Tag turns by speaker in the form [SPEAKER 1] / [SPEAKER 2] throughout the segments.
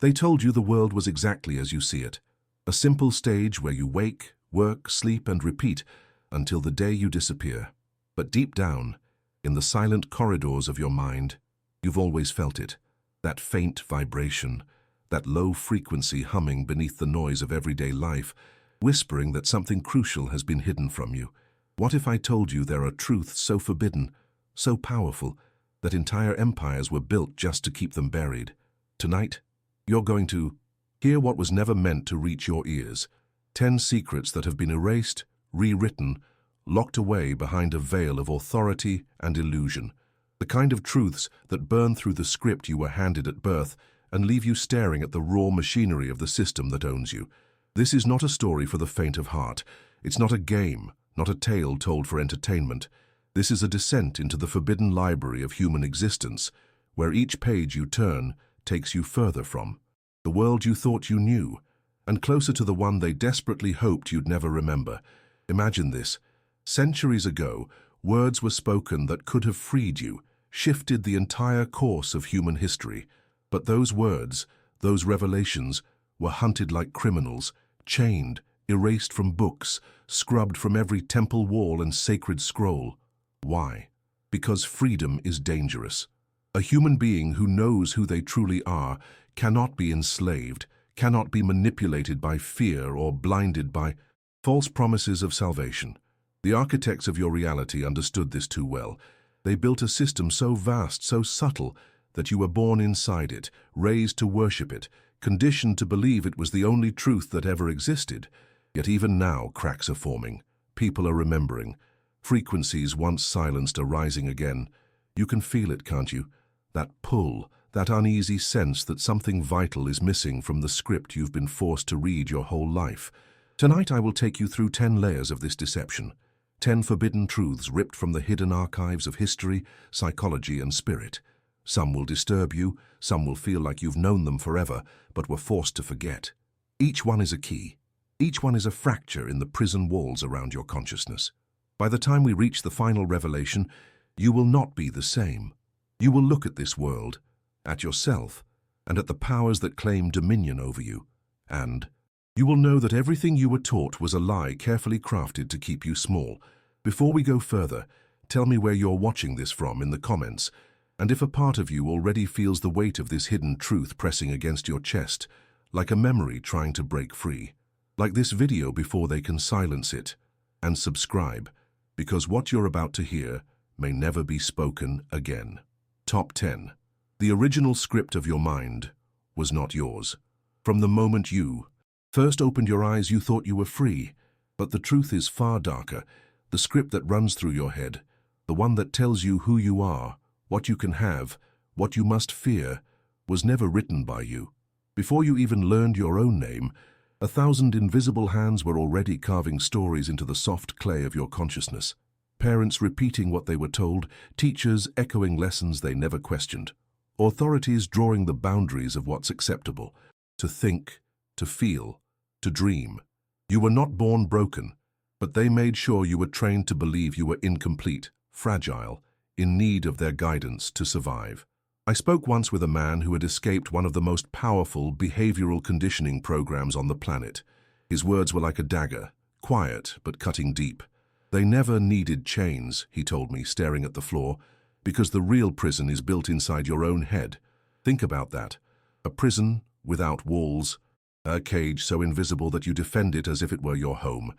[SPEAKER 1] They told you the world was exactly as you see it, a simple stage where you wake, work, sleep, and repeat until the day you disappear. But deep down, in the silent corridors of your mind, you've always felt it, that faint vibration, that low-frequency humming beneath the noise of everyday life, whispering that something crucial has been hidden from you. What if I told you there are truths so forbidden, so powerful, that entire empires were built just to keep them buried? Tonight, you're going to hear what was never meant to reach your ears. 10 secrets that have been erased, rewritten, locked away behind a veil of authority and illusion. The kind of truths that burn through the script you were handed at birth and leave you staring at the raw machinery of the system that owns you. This is not a story for the faint of heart. It's not a game, not a tale told for entertainment. This is a descent into the forbidden library of human existence, where each page you turn takes you further from the world you thought you knew, and closer to the one they desperately hoped you'd never remember. Imagine this. Centuries ago, words were spoken that could have freed you, shifted the entire course of human history. But those words, those revelations, were hunted like criminals, chained, erased from books, scrubbed from every temple wall and sacred scroll. Why? Because freedom is dangerous. A human being who knows who they truly are cannot be enslaved, cannot be manipulated by fear or blinded by false promises of salvation. The architects of your reality understood this too well. They built a system so vast, so subtle, that you were born inside it, raised to worship it, conditioned to believe it was the only truth that ever existed. Yet even now cracks are forming. People are remembering. Frequencies once silenced are rising again. You can feel it, can't you? That pull, that uneasy sense that something vital is missing from the script you've been forced to read your whole life. Tonight I will take you through 10 layers of this deception. 10 forbidden truths ripped from the hidden archives of history, psychology, and spirit. Some will disturb you, some will feel like you've known them forever, but were forced to forget. Each one is a key. Each one is a fracture in the prison walls around your consciousness. By the time we reach the final revelation, you will not be the same. You will look at this world, at yourself, and at the powers that claim dominion over you, and you will know that everything you were taught was a lie carefully crafted to keep you small. Before we go further, tell me where you're watching this from in the comments, and if a part of you already feels the weight of this hidden truth pressing against your chest, like a memory trying to break free. Like this video before they can silence it. And subscribe, because what you're about to hear may never be spoken again. Top 10. The original script of your mind was not yours. From the moment you first opened your eyes, you thought you were free. But the truth is far darker. The script that runs through your head, the one that tells you who you are, what you can have, what you must fear, was never written by you. Before you even learned your own name, 1,000 invisible hands were already carving stories into the soft clay of your consciousness. Parents repeating what they were told, teachers echoing lessons they never questioned, authorities drawing the boundaries of what's acceptable, to think, to feel, to dream. You were not born broken, but they made sure you were trained to believe you were incomplete, fragile, in need of their guidance to survive. I spoke once with a man who had escaped one of the most powerful behavioral conditioning programs on the planet. His words were like a dagger, quiet but cutting deep. They never needed chains, he told me, staring at the floor, because the real prison is built inside your own head. Think about that. A prison without walls, a cage so invisible that you defend it as if it were your home.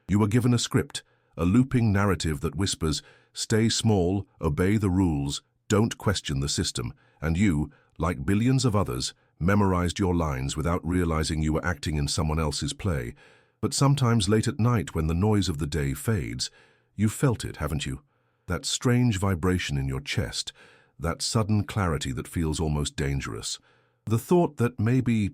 [SPEAKER 1] You were given a script, a looping narrative that whispers, stay small, obey the rules, don't question the system, and you, like billions of others, memorized your lines without realizing you were acting in someone else's play. But sometimes late at night when the noise of the day fades, you felt it, haven't you? That strange vibration in your chest, that sudden clarity that feels almost dangerous. The thought that maybe,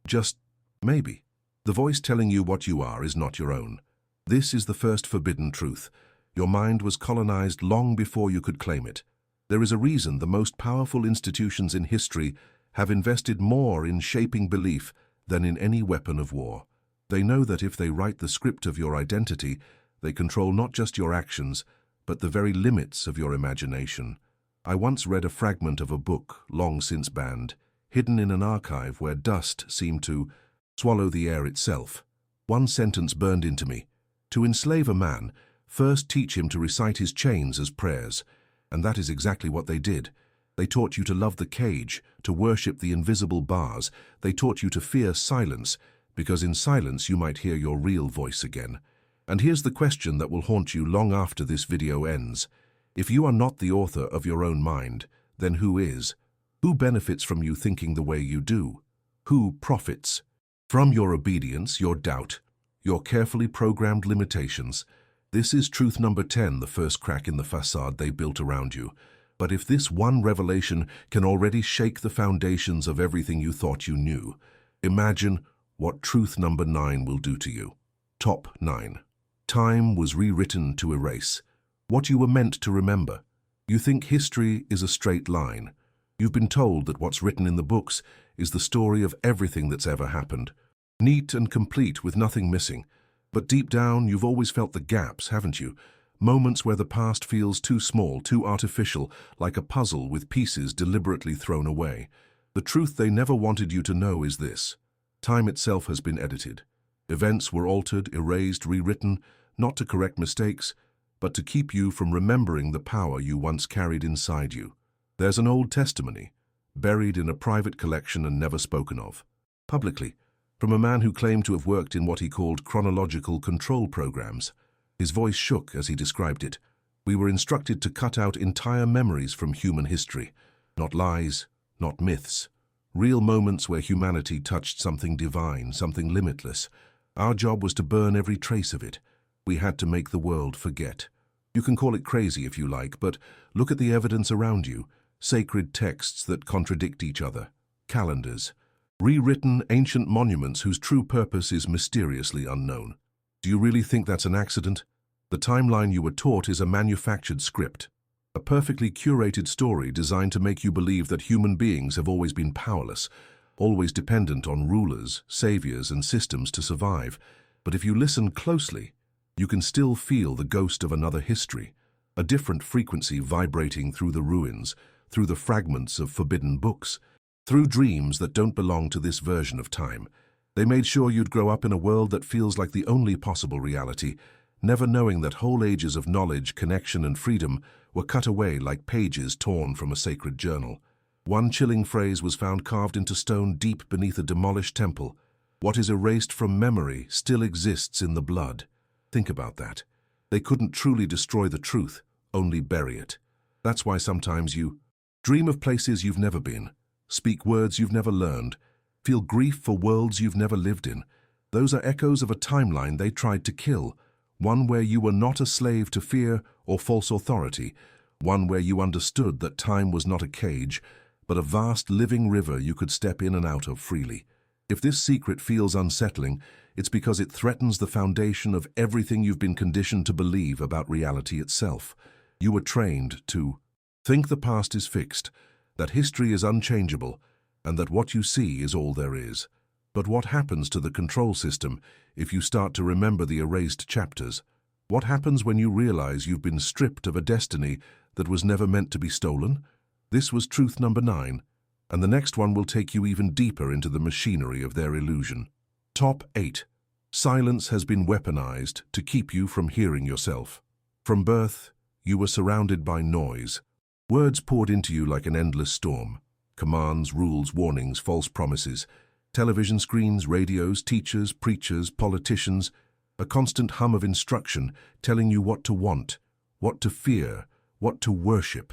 [SPEAKER 1] just maybe, the voice telling you what you are is not your own. This is the first forbidden truth. Your mind was colonized long before you could claim it. There is a reason the most powerful institutions in history have invested more in shaping belief than in any weapon of war. They know that if they write the script of your identity, they control not just your actions, but the very limits of your imagination. I once read a fragment of a book, long since banned. hidden in an archive where dust seemed to swallow the air itself. One sentence burned into me. To enslave a man, first teach him to recite his chains as prayers. And that is exactly what they did. They taught you to love the cage, to worship the invisible bars. They taught you to fear silence, because in silence you might hear your real voice again. And here's the question that will haunt you long after this video ends. If you are not the author of your own mind, then who is? Who benefits from you thinking the way you do? Who profits from your obedience, your doubt, your carefully programmed limitations? This is truth number 10, the first crack in the facade they built around you. But if this one revelation can already shake the foundations of everything you thought you knew, imagine what truth number 9 will do to you. Top 9. Time was rewritten to erase what you were meant to remember. You think history is a straight line. You've been told that what's written in the books is the story of everything that's ever happened. Neat and complete with nothing missing. But deep down, you've always felt the gaps, haven't you? Moments where the past feels too small, too artificial, like a puzzle with pieces deliberately thrown away. The truth they never wanted you to know is this. Time itself has been edited. Events were altered, erased, rewritten, not to correct mistakes, but to keep you from remembering the power you once carried inside you. There's an old testimony, buried in a private collection and never spoken of, publicly, from a man who claimed to have worked in what he called chronological control programs. His voice shook as he described it. We were instructed to cut out entire memories from human history, not lies, not myths. Real moments where humanity touched something divine, something limitless. Our job was to burn every trace of it. We had to make the world forget. You can call it crazy if you like, but look at the evidence around you. Sacred texts that contradict each other. Calendars. Rewritten ancient monuments whose true purpose is mysteriously unknown. Do you really think that's an accident? The timeline you were taught is a manufactured script. A perfectly curated story designed to make you believe that human beings have always been powerless, always dependent on rulers, saviors, and systems to survive. But if you listen closely, you can still feel the ghost of another history, a different frequency vibrating through the ruins, through the fragments of forbidden books, through dreams that don't belong to this version of time. They made sure you'd grow up in a world that feels like the only possible reality, never knowing that whole ages of knowledge, connection, and freedom were cut away like pages torn from a sacred journal. One chilling phrase was found carved into stone deep beneath a demolished temple. What is erased from memory still exists in the blood. Think about that. They couldn't truly destroy the truth, only bury it. That's why sometimes you dream of places you've never been, speak words you've never learned, feel grief for worlds you've never lived in. Those are echoes of a timeline they tried to kill, one where you were not a slave to fear or false authority, one where you understood that time was not a cage, but a vast living river you could step in and out of freely. If this secret feels unsettling, it's because it threatens the foundation of everything you've been conditioned to believe about reality itself. You were trained to think the past is fixed, that history is unchangeable, and that what you see is all there is. But what happens to the control system if you start to remember the erased chapters? What happens when you realize you've been stripped of a destiny that was never meant to be stolen? This was truth number 9, and the next one will take you even deeper into the machinery of their illusion. Top 8. Silence has been weaponized to keep you from hearing yourself. From birth, you were surrounded by noise. Words poured into you like an endless storm. Commands, rules, warnings, false promises. Television screens, radios, teachers, preachers, politicians. A constant hum of instruction telling you what to want, what to fear, what to worship.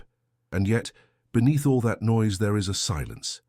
[SPEAKER 1] And yet, beneath all that noise there is a silence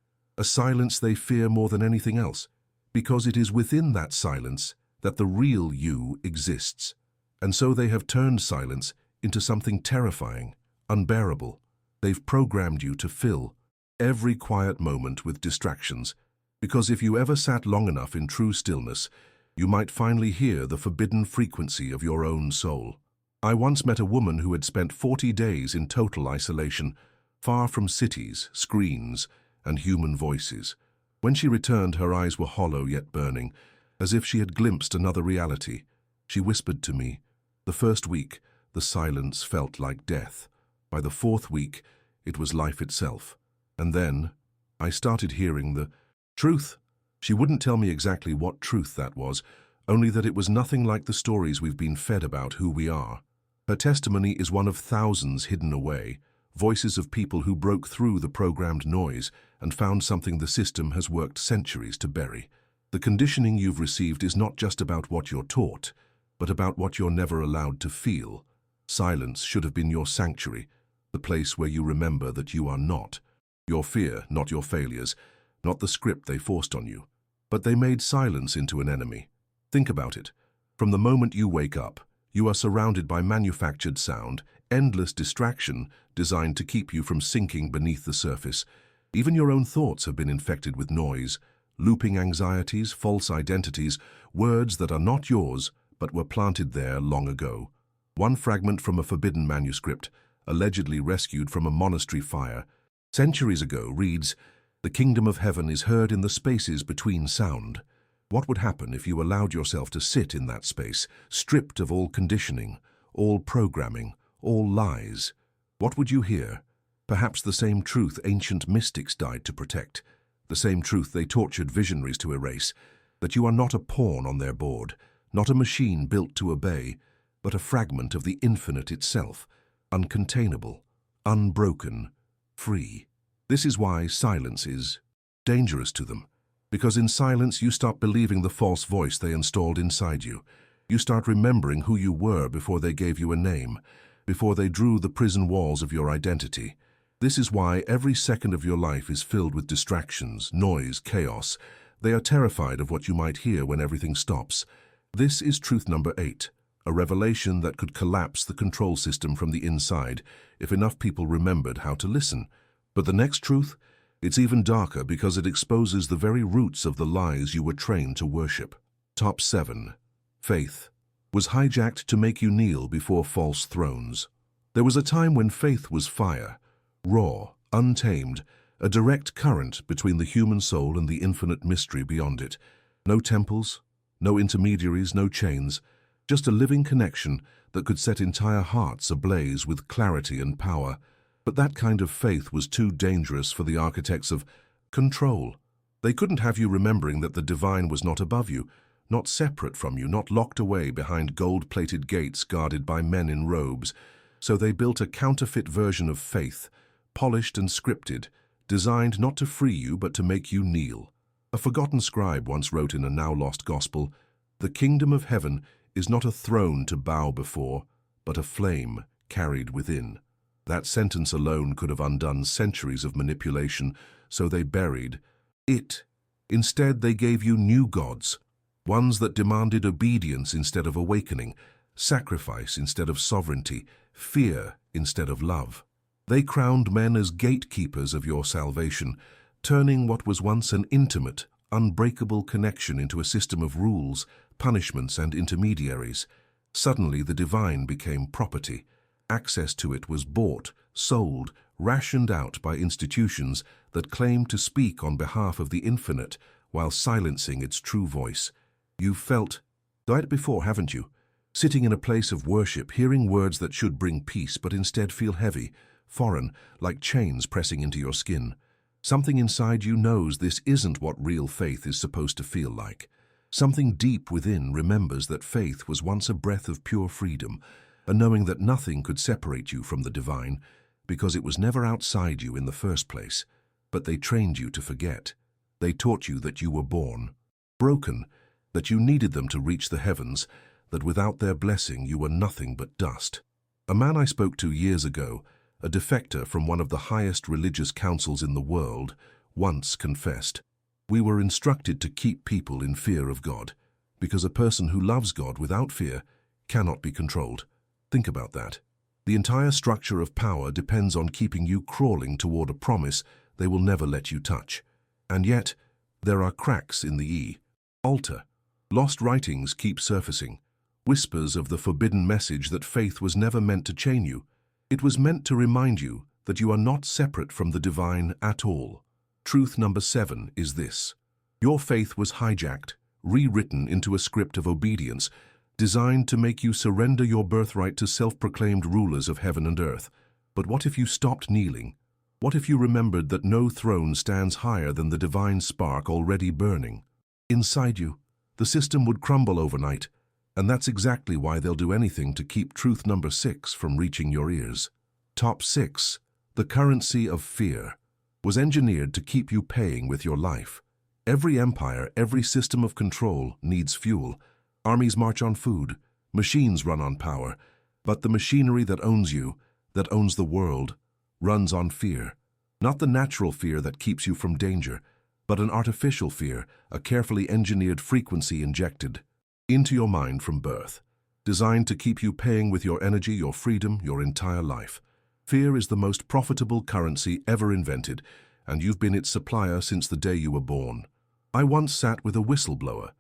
[SPEAKER 1] they fear more than anything else, because it is within that silence that the real you exists. And so they have turned silence into something terrifying, unbearable. They've programmed you to fill every quiet moment with distractions, because if you ever sat long enough in true stillness, you might finally hear the forbidden frequency of your own soul. I once met a woman who had spent 40 days in total isolation, far from cities, screens, and human voices. When she returned, her eyes were hollow yet burning, as if she had glimpsed another reality. She whispered to me. The first week, the silence felt like death. By the 4th week, it was life itself. And then, I started hearing the truth. She wouldn't tell me exactly what truth that was, only that it was nothing like the stories we've been fed about who we are. Her testimony is one of thousands hidden away, voices of people who broke through the programmed noise and found something the system has worked centuries to bury. The conditioning you've received is not just about what you're taught, but about what you're never allowed to feel. Silence should have been your sanctuary, the place where you remember that you are not. Your fear, not your failures, not the script they forced on you. But they made silence into an enemy. Think about it. From the moment you wake up, you are surrounded by manufactured sound, endless distraction designed to keep you from sinking beneath the surface. Even your own thoughts have been infected with noise, looping anxieties, false identities, words that are not yours but were planted there long ago. One fragment from a forbidden manuscript, allegedly rescued from a monastery fire, centuries ago reads, "The kingdom of heaven is heard in the spaces between sound." What would happen if you allowed yourself to sit in that space, stripped of all conditioning, all programming, all lies? What would you hear? Perhaps the same truth ancient mystics died to protect, the same truth they tortured visionaries to erase, that you are not a pawn on their board, not a machine built to obey, but a fragment of the infinite itself, uncontainable, unbroken, free. This is why silence is dangerous to them. Because in silence you stop believing the false voice they installed inside you. You start remembering who you were before they gave you a name, before they drew the prison walls of your identity. This is why every second of your life is filled with distractions, noise, chaos. They are terrified of what you might hear when everything stops. This is truth number 8, a revelation that could collapse the control system from the inside if enough people remembered how to listen. But the next truth? It's even darker because it exposes the very roots of the lies you were trained to worship. Top 7. Faith was hijacked to make you kneel before false thrones. There was a time when faith was fire, raw, untamed, a direct current between the human soul and the infinite mystery beyond it. No temples, no intermediaries, no chains, just a living connection that could set entire hearts ablaze with clarity and power. But that kind of faith was too dangerous for the architects of control. They couldn't have you remembering that the divine was not above you, not separate from you, not locked away behind gold-plated gates guarded by men in robes. So they built a counterfeit version of faith, polished and scripted, designed not to free you but to make you kneel. A forgotten scribe once wrote in a now-lost gospel, "The kingdom of heaven is not a throne to bow before, but a flame carried within." That sentence alone could have undone centuries of manipulation, so they buried it. Instead, they gave you new gods, ones that demanded obedience instead of awakening, sacrifice instead of sovereignty, fear instead of love. They crowned men as gatekeepers of your salvation, turning what was once an intimate, unbreakable connection into a system of rules, punishments, and intermediaries. Suddenly, the divine became property. Access to it was bought, sold, rationed out by institutions that claimed to speak on behalf of the infinite while silencing its true voice. You've felt it before, haven't you? Sitting in a place of worship, hearing words that should bring peace but instead feel heavy, foreign, like chains pressing into your skin. Something inside you knows this isn't what real faith is supposed to feel like. Something deep within remembers that faith was once a breath of pure freedom, a knowing that nothing could separate you from the divine, because it was never outside you in the first place. But they trained you to forget. They taught you that you were born broken, that you needed them to reach the heavens, that without their blessing you were nothing but dust. A man I spoke to years ago, a defector from one of the highest religious councils in the world, once confessed, "We were instructed to keep people in fear of God, because a person who loves God without fear cannot be controlled." Think about that. The entire structure of power depends on keeping you crawling toward a promise they will never let you touch. And yet, there are cracks in the altar. Lost writings keep surfacing, whispers of the forbidden message that faith was never meant to chain you. It was meant to remind you that you are not separate from the divine at all. Truth number 7 is this. Your faith was hijacked, rewritten into a script of obedience, designed to make you surrender your birthright to self-proclaimed rulers of heaven and earth. But what if you stopped kneeling? What if you remembered that no throne stands higher than the divine spark already burning? Inside you, the system would crumble overnight, and that's exactly why they'll do anything to keep truth number 6 from reaching your ears. Top 6. The currency of fear was engineered to keep you paying with your life. Every empire, every system of control needs fuel. Armies march on food, machines run on power, but the machinery that owns you, that owns the world, runs on fear. Not the natural fear that keeps you from danger, but an artificial fear, a carefully engineered frequency injected into your mind from birth, designed to keep you paying with your energy, your freedom, your entire life. Fear is the most profitable currency ever invented, and you've been its supplier since the day you were born. I once sat with a whistleblower,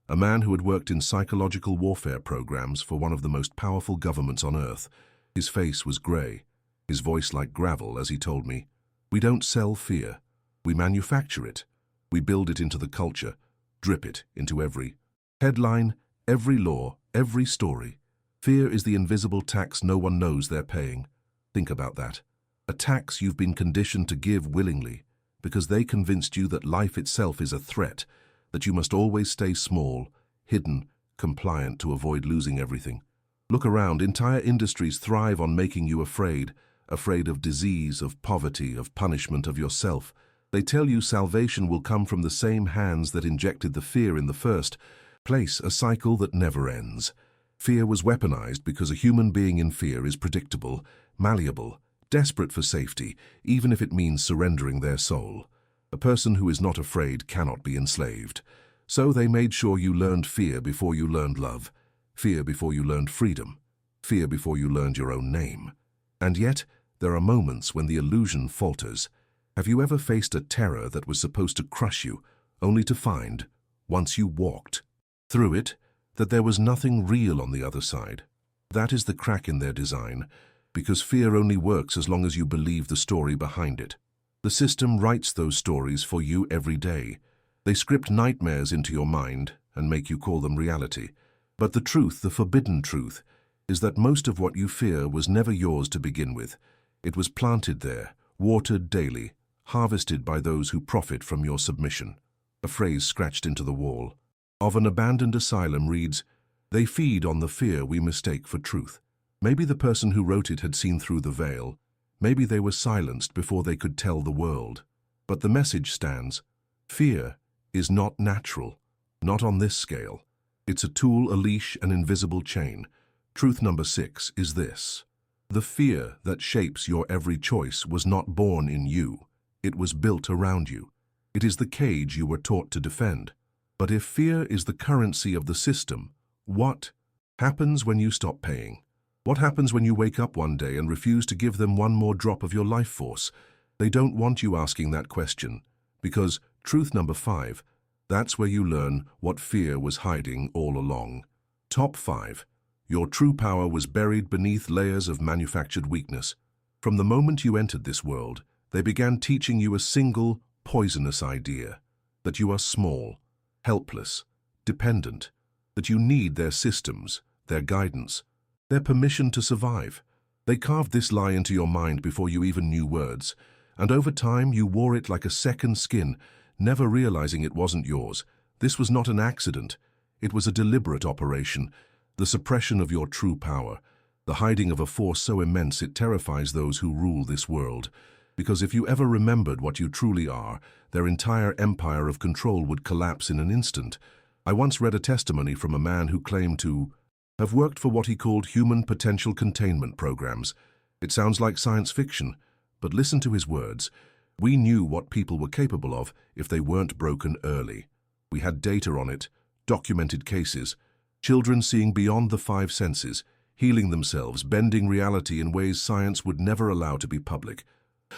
[SPEAKER 1] a man who had worked in psychological warfare programs for one of the most powerful governments on Earth. His face was grey, his voice like gravel as he told me, "We don't sell fear. We manufacture it. We build it into the culture, drip it into every headline, every law, every story. Fear is the invisible tax no one knows they're paying." Think about that. A tax you've been conditioned to give willingly, because they convinced you that life itself is a threat, that you must always stay small, hidden, compliant to avoid losing everything. Look around, entire industries thrive on making you afraid of disease, of poverty, of punishment, of yourself. They tell you salvation will come from the same hands that injected the fear in the first place, a cycle that never ends. Fear was weaponized because a human being in fear is predictable, malleable, desperate for safety, even if it means surrendering their soul. A person who is not afraid cannot be enslaved. So they made sure you learned fear before you learned love, fear before you learned freedom, fear before you learned your own name. And yet, there are moments when the illusion falters. Have you ever faced a terror that was supposed to crush you, only to find, once you walked through it, that there was nothing real on the other side? That is the crack in their design, because fear only works as long as you believe the story behind it. The system writes those stories for you every day. They script nightmares into your mind and make you call them reality. But the truth, the forbidden truth, is that most of what you fear was never yours to begin with. It was planted there, watered daily, harvested by those who profit from your submission. A phrase scratched into the wall of an abandoned asylum reads, "They feed on the fear we mistake for truth." Maybe the person who wrote it had seen through the veil. Maybe they were silenced before they could tell the world. But the message stands. Fear is not natural, not on this scale. It's a tool, a leash, an invisible chain. Truth number 6 is this. The fear that shapes your every choice was not born in you. It was built around you. It is the cage you were taught to defend. But if fear is the currency of the system, what happens when you stop paying? What happens when you wake up one day and refuse to give them one more drop of your life force? They don't want you asking that question, because truth number 5, that's where you learn what fear was hiding all along. Top 5. Your true power was buried beneath layers of manufactured weakness. From the moment you entered this world, they began teaching you a single, poisonous idea, that you are small, helpless, dependent, that you need their systems, their guidance, their permission to survive. They carved this lie into your mind before you even knew words, and over time you wore it like a second skin, never realizing it wasn't yours. This was not an accident. It was a deliberate operation, the suppression of your true power, the hiding of a force so immense it terrifies those who rule this world. Because if you ever remembered what you truly are, their entire empire of control would collapse in an instant. I once read a testimony from a man who claimed to have worked for what he called human potential containment programs. It sounds like science fiction, but listen to his words. We knew what people were capable of if they weren't broken early. We had data on it, documented cases, children seeing beyond the 5 senses, healing themselves, bending reality in ways science would never allow to be public.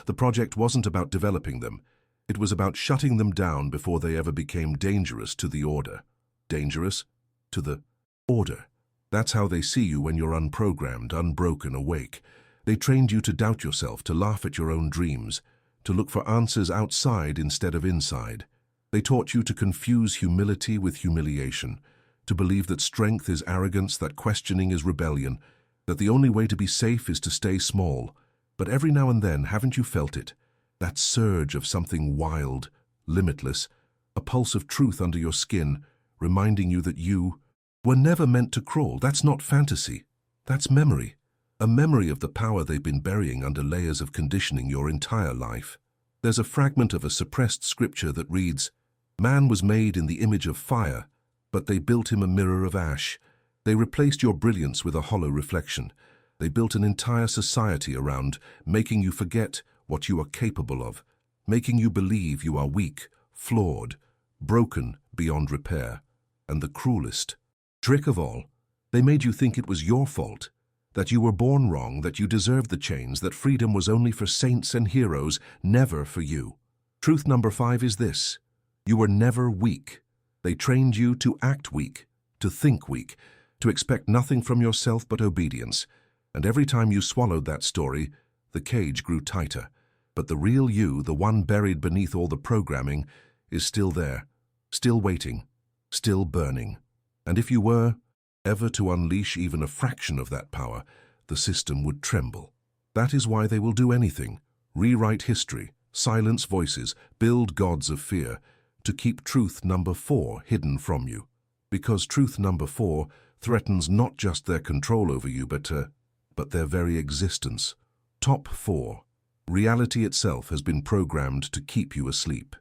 [SPEAKER 1] The project wasn't about developing them. It was about shutting them down before they ever became dangerous to the order. Dangerous to the order. That's how they see you when you're unprogrammed, unbroken, awake. They trained you to doubt yourself, to laugh at your own dreams, to look for answers outside instead of inside. They taught you to confuse humility with humiliation, to believe that strength is arrogance, that questioning is rebellion, that the only way to be safe is to stay small. But every now and then, haven't you felt it? That surge of something wild, limitless, a pulse of truth under your skin, reminding you that you were never meant to crawl. That's not fantasy. That's memory. A memory of the power they've been burying under layers of conditioning your entire life. There's a fragment of a suppressed scripture that reads, "Man was made in the image of fire, but they built him a mirror of ash." They replaced your brilliance with a hollow reflection. They built an entire society around making you forget what you are capable of, making you believe you are weak, flawed, broken beyond repair. And the cruelest trick of all, they made you think it was your fault, that you were born wrong, that you deserved the chains, that freedom was only for saints and heroes, never for you. Truth number 5 is this: you were never weak. They trained you to act weak, to think weak, to expect nothing from yourself but obedience. And every time you swallowed that story, the cage grew tighter. But the real you, the one buried beneath all the programming, is still there, still waiting, still burning. And if you were ever to unleash even a fraction of that power, the system would tremble. That is why they will do anything: rewrite history, silence voices, build gods of fear, to keep truth number 4 hidden from you. Because truth number 4 threatens not just their control over you, but their very existence. Top 4. Reality itself has been programmed to keep you asleep.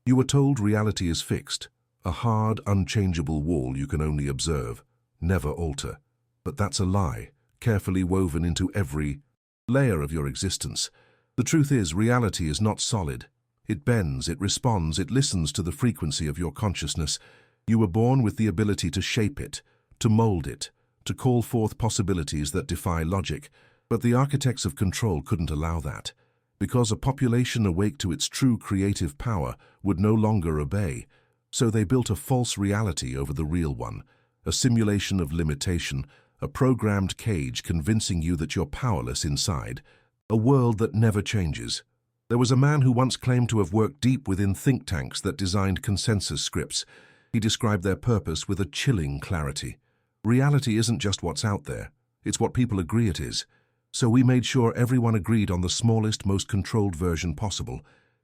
[SPEAKER 1] You were told reality is fixed, a hard, unchangeable wall you can only observe, never alter. But that's a lie, carefully woven into every layer of your existence. The truth is, reality is not solid. It bends, it responds, it listens to the frequency of your consciousness. You were born with the ability to shape it, to mold it, to call forth possibilities that defy logic. But the architects of control couldn't allow that, because a population awake to its true creative power would no longer obey. So they built a false reality over the real one, a simulation of limitation, a programmed cage convincing you that you're powerless inside, a world that never changes. There was a man who once claimed to have worked deep within think tanks that designed consensus scripts. He described their purpose with a chilling clarity. Reality isn't just what's out there, it's what people agree it is. So we made sure everyone agreed on the smallest, most controlled version possible.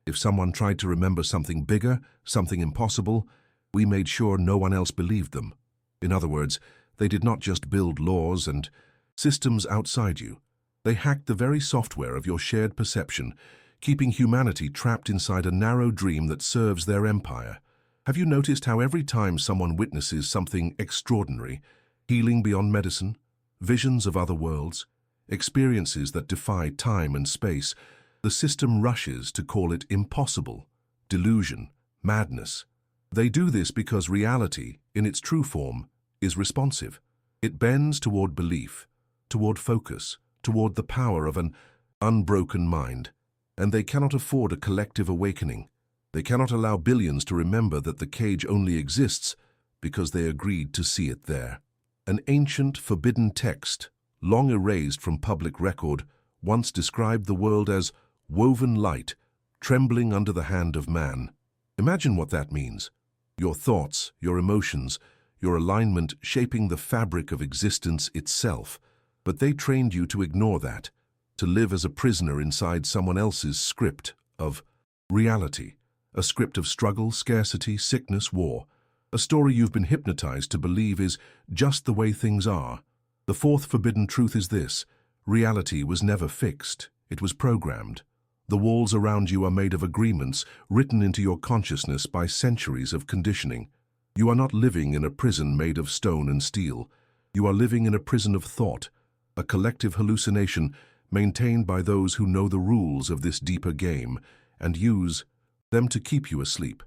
[SPEAKER 1] If someone tried to remember something bigger, something impossible, we made sure no one else believed them. In other words, they did not just build laws and systems outside you. They hacked the very software of your shared perception, keeping humanity trapped inside a narrow dream that serves their empire. Have you noticed how every time someone witnesses something extraordinary, healing beyond medicine, visions of other worlds, experiences that defy time and space, the system rushes to call it impossible, delusion, madness? They do this because reality, in its true form, is responsive. It bends toward belief, toward focus, toward the power of an unbroken mind. And they cannot afford a collective awakening. They cannot allow billions to remember that the cage only exists because they agreed to see it there. An ancient, forbidden text, long erased from public record, once described the world as woven light, trembling under the hand of man. Imagine what that means. Your thoughts, your emotions, your alignment shaping the fabric of existence itself. But they trained you to ignore that, to live as a prisoner inside someone else's script of reality, a script of struggle, scarcity, sickness, war, a story you've been hypnotized to believe is just the way things are. The fourth forbidden truth is this: reality was never fixed, it was programmed. The walls around you are made of agreements written into your consciousness by centuries of conditioning. You are not living in a prison made of stone and steel. You are living in a prison of thought, a collective hallucination maintained by those who know the rules of this deeper game and use them to keep you asleep.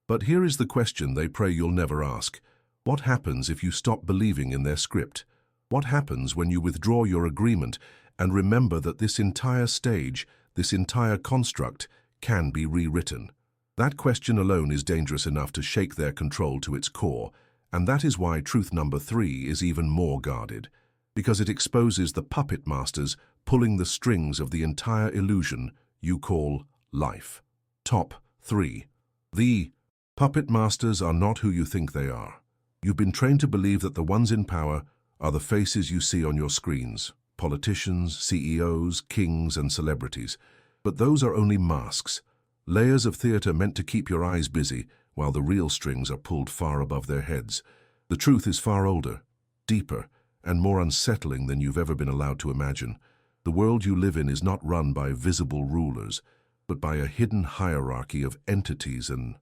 [SPEAKER 1] But here is the question they pray you'll never ask. What happens if you stop believing in their script? What happens when you withdraw your agreement and remember that this entire stage, this entire construct, can be rewritten? That question alone is dangerous enough to shake their control to its core, and that is why truth number 3 is even more guarded, because it exposes the puppet masters pulling the strings of the entire illusion you call life. Top 3. The puppet masters are not who you think they are. You've been trained to believe that the ones in power are the faces you see on your screens, politicians, CEOs, kings, and celebrities. But those are only masks, layers of theatre meant to keep your eyes busy while the real strings are pulled far above their heads. The truth is far older, deeper, and more unsettling than you've ever been allowed to imagine. The world you live in is not run by visible rulers, but by a hidden hierarchy of entities and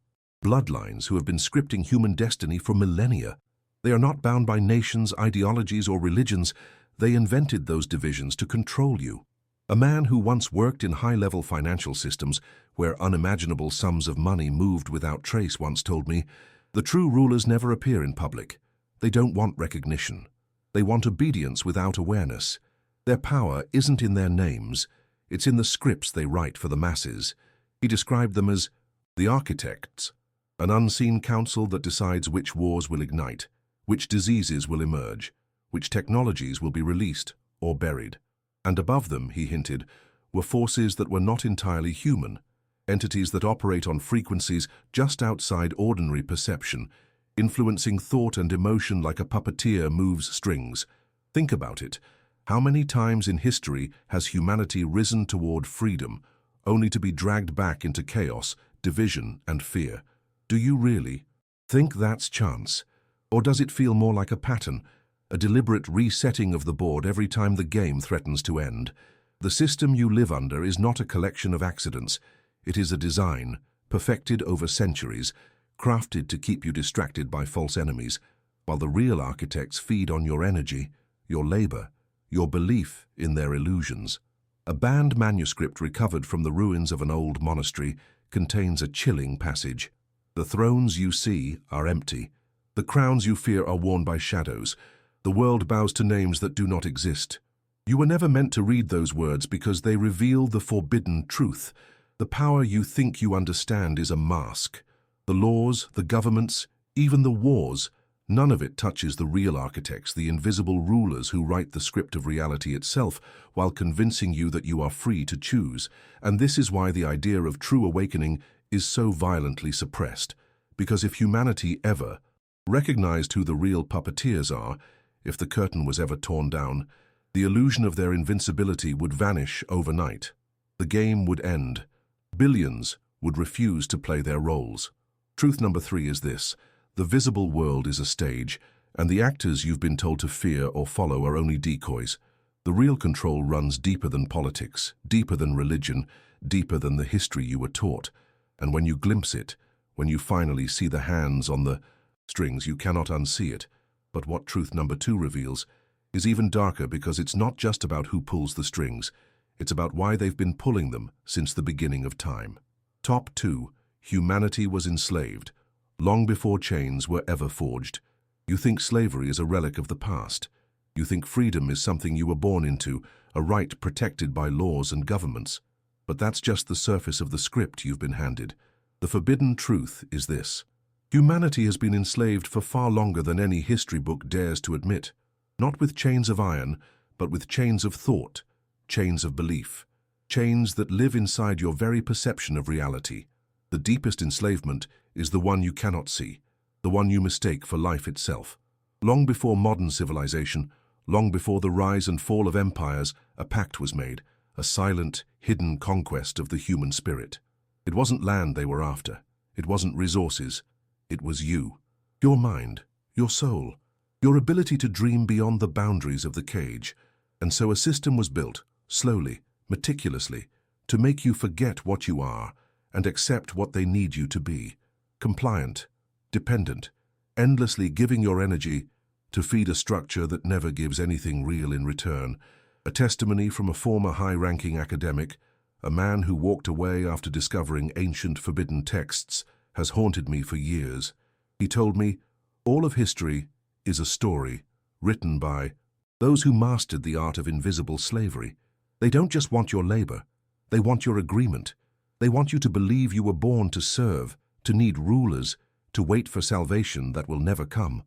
[SPEAKER 1] bloodlines who have been scripting human destiny for millennia. They are not bound by nations, ideologies, or religions. They invented those divisions to control you. A man who once worked in high-level financial systems where unimaginable sums of money moved without trace once told me, "The true rulers never appear in public. They don't want recognition. They want obedience without awareness. Their power isn't in their names, it's in the scripts they write for the masses." He described them as the architects, an unseen council that decides which wars will ignite, which diseases will emerge, which technologies will be released or buried. And above them, he hinted, were forces that were not entirely human, entities that operate on frequencies just outside ordinary perception, influencing thought and emotion like a puppeteer moves strings. Think about it. How many times in history has humanity risen toward freedom, only to be dragged back into chaos, division, and fear? Do you really think that's chance? Or does it feel more like a pattern, a deliberate resetting of the board every time the game threatens to end? The system you live under is not a collection of accidents. It is a design, perfected over centuries, crafted to keep you distracted by false enemies, while the real architects feed on your energy, your labor, your belief in their illusions. A banned manuscript recovered from the ruins of an old monastery contains a chilling passage. "The thrones you see are empty. The crowns you fear are worn by shadows. The world bows to names that do not exist." You were never meant to read those words because they reveal the forbidden truth. The power you think you understand is a mask. The laws, the governments, even the wars, none of it touches the real architects, the invisible rulers who write the script of reality itself while convincing you that you are free to choose. And this is why the idea of true awakening is so violently suppressed. Because if humanity ever recognized who the real puppeteers are, if the curtain was ever torn down, the illusion of their invincibility would vanish overnight. The game would end. Billions would refuse to play their roles. Truth number 3 is this: the visible world is a stage, and the actors you've been told to fear or follow are only decoys. The real control runs deeper than politics, deeper than religion, deeper than the history you were taught. And when you glimpse it, when you finally see the hands on the strings, you cannot unsee it. But what truth number 2 reveals is even darker, because it's not just about who pulls the strings. It's about why they've been pulling them since the beginning of time. Top 2. Humanity was enslaved, long before chains were ever forged. You think slavery is a relic of the past. You think freedom is something you were born into, a right protected by laws and governments. But that's just the surface of the script you've been handed. The forbidden truth is this: humanity has been enslaved for far longer than any history book dares to admit. Not with chains of iron, but with chains of thought, chains of belief, chains that live inside your very perception of reality. The deepest enslavement is the one you cannot see, the one you mistake for life itself. Long before modern civilization, long before the rise and fall of empires, a pact was made, a silent, hidden conquest of the human spirit. It wasn't land they were after. It wasn't resources. It was you, your mind, your soul, your ability to dream beyond the boundaries of the cage. And so a system was built, slowly, meticulously, to make you forget what you are and accept what they need you to be. Compliant, dependent, endlessly giving your energy to feed a structure that never gives anything real in return. A testimony from a former high-ranking academic, a man who walked away after discovering ancient forbidden texts, has haunted me for years. He told me, all of history is a story written by those who mastered the art of invisible slavery. They don't just want your labor. They want your agreement. They want you to believe you were born to serve, to need rulers, to wait for salvation that will never come.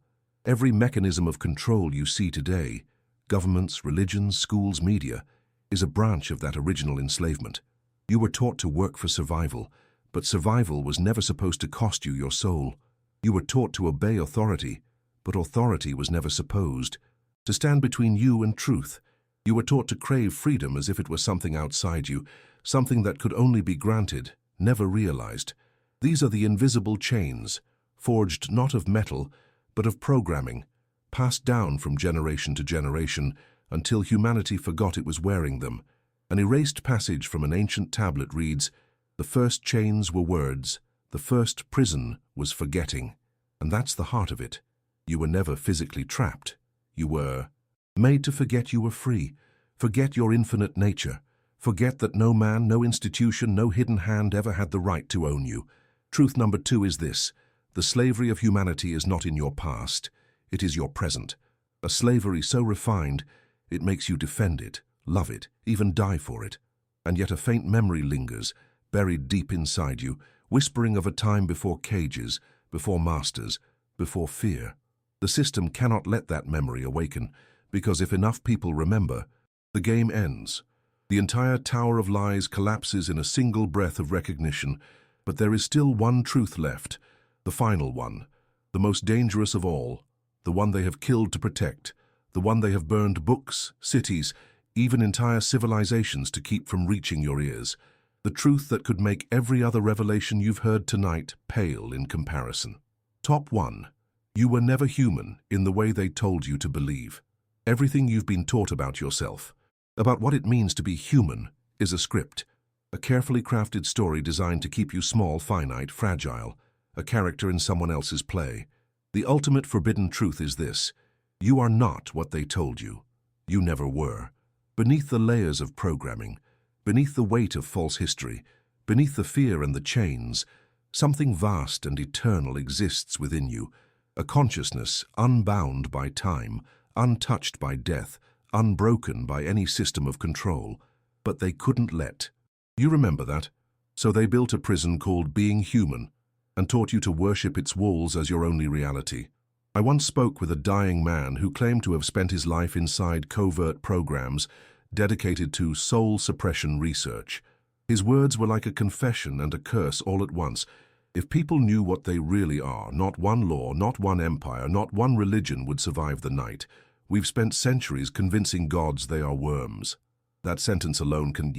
[SPEAKER 1] Every mechanism of control you see today, governments, religions, schools, media, is a branch of that original enslavement. You were taught to work for survival, but survival was never supposed to cost you your soul. You were taught to obey authority, but authority was never supposed to stand between you and truth. You were taught to crave freedom as if it were something outside you, something that could only be granted, never realized. These are the invisible chains, forged not of metal, but of programming, passed down from generation to generation until humanity forgot it was wearing them. An erased passage from an ancient tablet reads, "The first chains were words, the first prison was forgetting." And that's the heart of it. You were never physically trapped. You were made to forget you were free, forget your infinite nature, forget that no man, no institution, no hidden hand ever had the right to own you. Truth number 2 is this: the slavery of humanity is not in your past, it is your present. A slavery so refined, it makes you defend it, love it, even die for it. And yet a faint memory lingers, buried deep inside you, whispering of a time before cages, before masters, before fear. The system cannot let that memory awaken, because if enough people remember, the game ends. The entire tower of lies collapses in a single breath of recognition, but there is still one truth left, the final one, the most dangerous of all, the one they have killed to protect, the one they have burned books, cities, even entire civilizations to keep from reaching your ears. The truth that could make every other revelation you've heard tonight pale in comparison. Top 1. You were never human in the way they told you to believe. Everything you've been taught about yourself, about what it means to be human, is a script. A carefully crafted story designed to keep you small, finite, fragile, a character in someone else's play. The ultimate forbidden truth is this: you are not what they told you. You never were. Beneath the layers of programming, beneath the weight of false history, beneath the fear and the chains, something vast and eternal exists within you, a consciousness unbound by time, untouched by death, unbroken by any system of control. But they couldn't let. You remember that? So they built a prison called being human and taught you to worship its walls as your only reality. I once spoke with a dying man who claimed to have spent his life inside covert programs dedicated to soul suppression research. His words were like a confession and a curse all at once. If people knew what they really are, not one law, not one empire, not one religion would survive the night. We've spent centuries convincing gods they are worms. That sentence alone can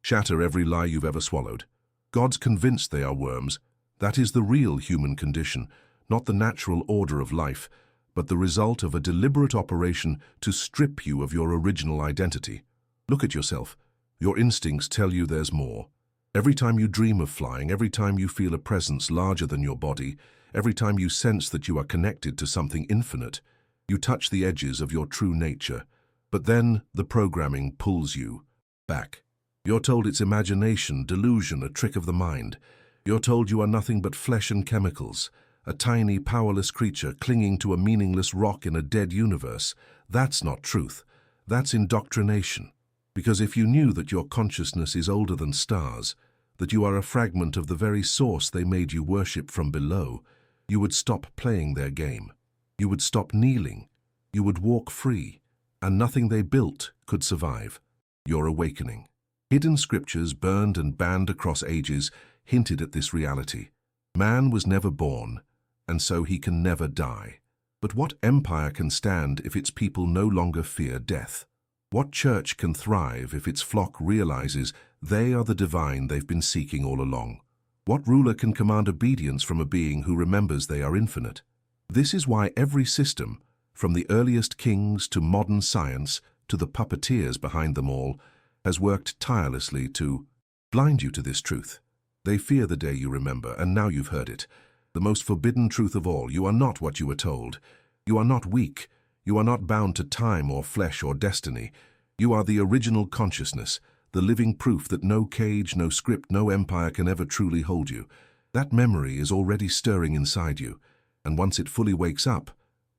[SPEAKER 1] shatter every lie you've ever swallowed. Gods convinced they are worms. That is the real human condition, not the natural order of life, but the result of a deliberate operation to strip you of your original identity. Look at yourself. Your instincts tell you there's more. Every time you dream of flying, every time you feel a presence larger than your body, every time you sense that you are connected to something infinite, you touch the edges of your true nature. But then the programming pulls you back. You're told it's imagination, delusion, a trick of the mind. You're told you are nothing but flesh and chemicals, a tiny, powerless creature clinging to a meaningless rock in a dead universe. That's not truth. That's indoctrination. Because if you knew that your consciousness is older than stars, that you are a fragment of the very source they made you worship from below, you would stop playing their game. You would stop kneeling. You would walk free, and nothing they built could survive. Your awakening. Hidden scriptures burned and banned across ages hinted at this reality. Man was never born, and so he can never die. But what empire can stand if its people no longer fear death? What church can thrive if its flock realizes they are the divine they've been seeking all along? What ruler can command obedience from a being who remembers they are infinite? This is why every system, from the earliest kings to modern science to the puppeteers behind them all, has worked tirelessly to blind you to this truth. They fear the day you remember, and now you've heard it. The most forbidden truth of all: you are not what you were told. You are not weak. You are not bound to time or flesh or destiny. You are the original consciousness, the living proof that no cage, no script, no empire can ever truly hold you. That memory is already stirring inside you, and once it fully wakes up,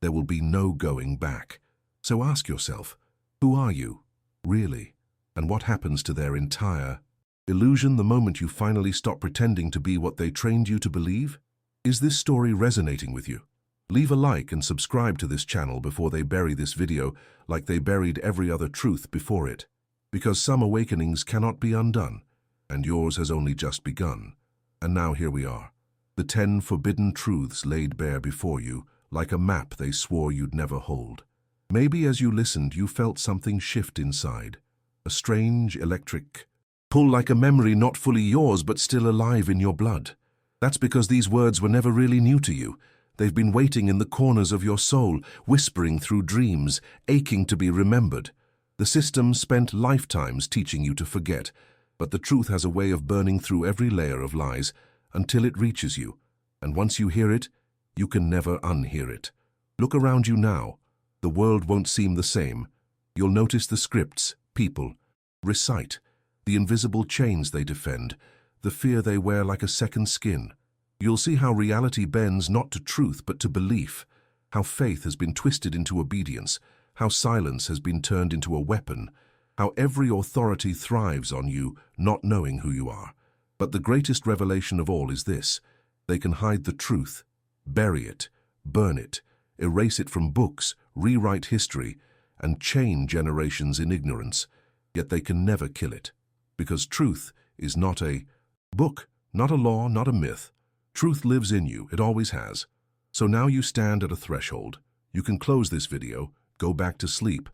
[SPEAKER 1] there will be no going back. So ask yourself, who are you, really? And what happens to their entire illusion the moment you finally stop pretending to be what they trained you to believe? Is this story resonating with you? Leave a like and subscribe to this channel before they bury this video like they buried every other truth before it. Because some awakenings cannot be undone, and yours has only just begun. And now here we are, the 10 forbidden truths laid bare before you, like a map they swore you'd never hold. Maybe as you listened you felt something shift inside, a strange electric Pull like a memory not fully yours but still alive in your blood. That's because these words were never really new to you. They've been waiting in the corners of your soul, whispering through dreams, aching to be remembered. The system spent lifetimes teaching you to forget, but the truth has a way of burning through every layer of lies until it reaches you. And once you hear it, you can never unhear it. Look around you now. The world won't seem the same. You'll notice the scripts people recite, the invisible chains they defend, the fear they wear like a second skin. You'll see how reality bends not to truth but to belief, how faith has been twisted into obedience, how silence has been turned into a weapon, how every authority thrives on you not knowing who you are. But the greatest revelation of all is this: they can hide the truth, bury it, burn it, erase it from books, rewrite history, and chain generations in ignorance, yet they can never kill it. Because truth is not a book, not a law, not a myth. Truth lives in you, it always has. So now you stand at a threshold. You can close this video, go back to sleep,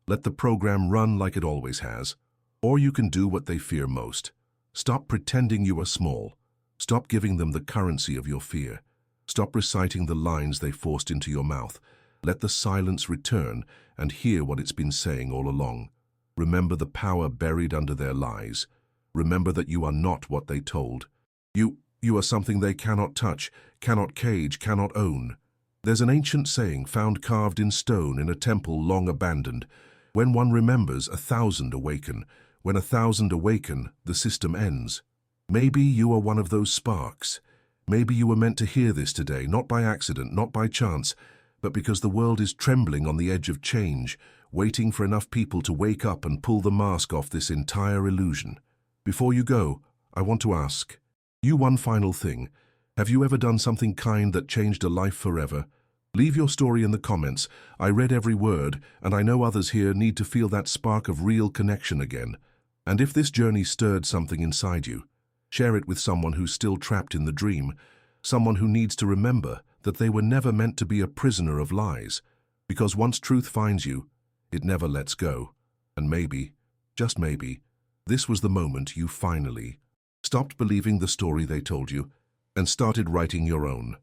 [SPEAKER 1] let the program run like it always has. Or you can do what they fear most. Stop pretending you are small. Stop giving them the currency of your fear. Stop reciting the lines they forced into your mouth. Let the silence return and hear what it's been saying all along. Remember the power buried under their lies. Remember that you are not what they told. You are something they cannot touch, cannot cage, cannot own. There's an ancient saying found carved in stone in a temple long abandoned. When one remembers, 1,000 awaken. When 1,000 awaken, the system ends. Maybe you are one of those sparks. Maybe you were meant to hear this today, not by accident, not by chance, but because the world is trembling on the edge of change, waiting for enough people to wake up and pull the mask off this entire illusion. Before you go, I want to ask you one final thing. Have you ever done something kind that changed a life forever? Leave your story in the comments. I read every word, and I know others here need to feel that spark of real connection again. And if this journey stirred something inside you, share it with someone who's still trapped in the dream, someone who needs to remember that they were never meant to be a prisoner of lies. Because once truth finds you, it never lets go. And maybe, just maybe, this was the moment you finally stopped believing the story they told you and started writing your own.